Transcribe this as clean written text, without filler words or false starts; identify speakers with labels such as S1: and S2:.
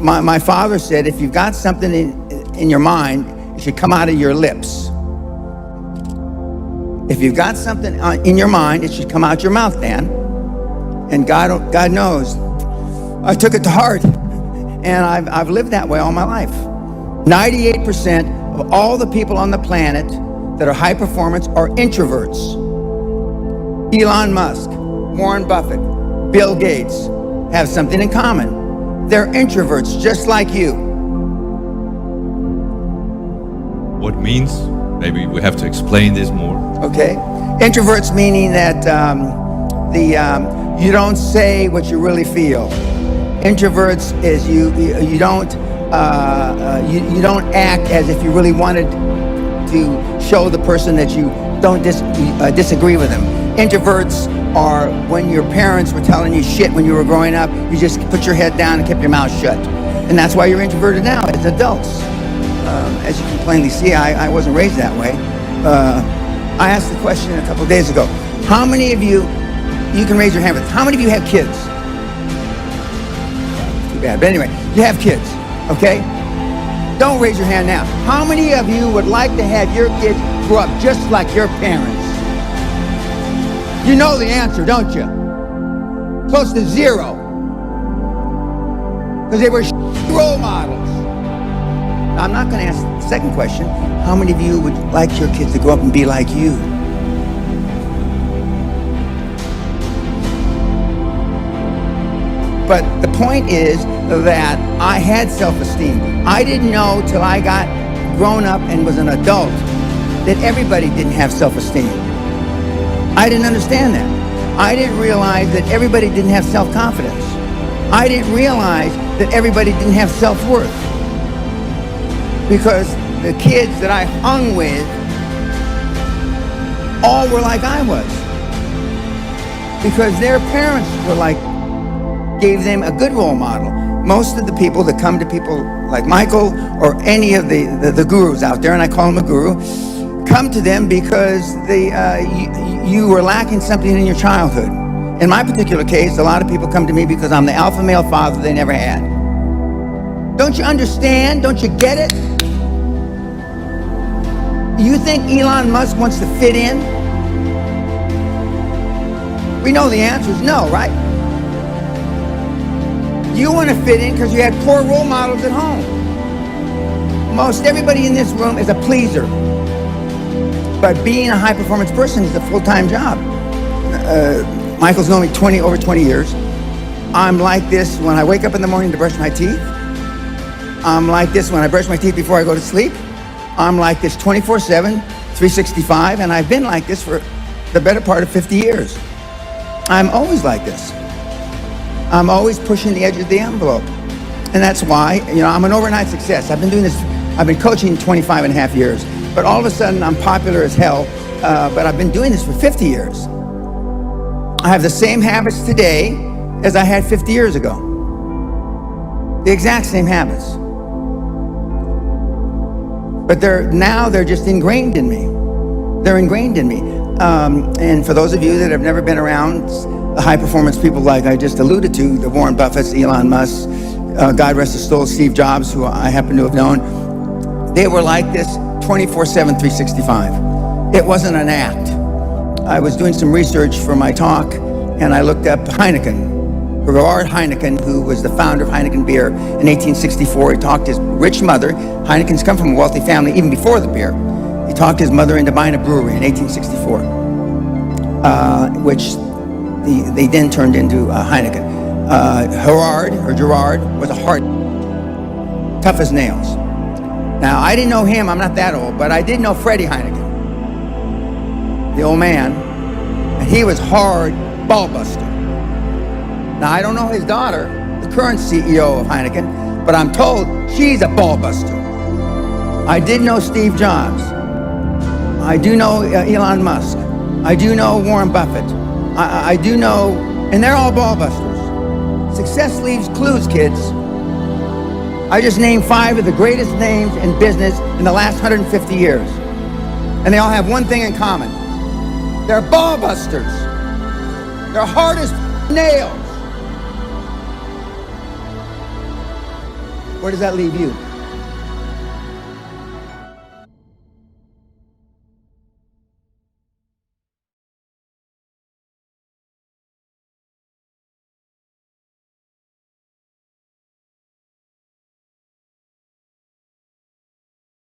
S1: My father said, if you've got something in your mind, it should come out of your lips. If you've got something in your mind, it should come out your mouth, Dan. And God knows, I took it to heart, and I've lived that way all my life. 98% of all the people on the planet that are high performance are introverts. Elon Musk, Warren Buffett, Bill Gates have something in common. They're introverts, just like you.
S2: What means? Maybe we have to explain this more.
S1: Okay. Introverts meaning that you don't say what you really feel. Introverts is you don't act as if you really wanted to show the person that you don't disagree with them. Introverts are when your parents were telling you shit when you were growing up, you just put your head down and kept your mouth shut. And that's why you're introverted now as adults. As you can plainly see, I wasn't raised that way. I asked the question a couple of days ago. How many of you can raise your hand, but how many of you have kids? Too bad, but anyway, you have kids, okay? Don't raise your hand now. How many of you would like to have your kids grow up just like your parents? You know the answer, don't you? Close to zero. Because they were role models. Now, I'm not going to ask the second question. How many of you would like your kids to grow up and be like you? But the point is that I had self-esteem. I didn't know till I got grown up and was an adult that everybody didn't have self-esteem. I didn't understand that. I didn't realize that everybody didn't have self-confidence. I didn't realize that everybody didn't have self-worth. Because the kids that I hung with all were like I was. Because their parents were gave them a good role model. Most of the people that come to people like Michael or any of the gurus out there, and I call them a guru, come to them because you were lacking something in your childhood. In my particular case, a lot of people come to me because I'm the alpha male father they never had. Don't you understand? Don't you get it? You think Elon Musk wants to fit in? We know the answer is no, right? You want to fit in because you had poor role models at home. Most everybody in this room is a pleaser. But being a high-performance person is a full-time job. Michael's known me over 20 years. I'm like this when I wake up in the morning to brush my teeth. I'm like this when I brush my teeth before I go to sleep. I'm like this 24/7, 365, and I've been like this for the better part of 50 years. I'm always like this. I'm always pushing the edge of the envelope. And that's why, I'm an overnight success. I've been coaching 25 and a half years. But all of a sudden, I'm popular as hell. But I've been doing this for 50 years. I have the same habits today as I had 50 years ago. The exact same habits. But they're just ingrained in me. They're ingrained in me. And for those of you that have never been around the high-performance people like I just alluded to, the Warren Buffetts, Elon Musk, God rest his soul, Steve Jobs, who I happen to have known, they were like this 24/7, 365. It wasn't an act. I was doing some research for my talk, and I looked up Heineken. Gerard Heineken, who was the founder of Heineken Beer in 1864, he talked his rich mother. Heineken's come from a wealthy family even before the beer. He talked his mother into buying a brewery in 1864, which they then turned into Heineken. Gerard was a heart, tough as nails. Now, I didn't know him, I'm not that old, but I did know Freddie Heineken, the old man, and he was hard ball buster. Now, I don't know his daughter, the current CEO of Heineken, but I'm told she's a ball buster. I did know Steve Jobs. I do know Elon Musk. I do know Warren Buffett. I do know, and they're all ball busters. Success leaves clues, kids. I just named 5 of the greatest names in business in the last 150 years. And they all have one thing in common. They're ball busters. They're hard as nails. Where does that leave you?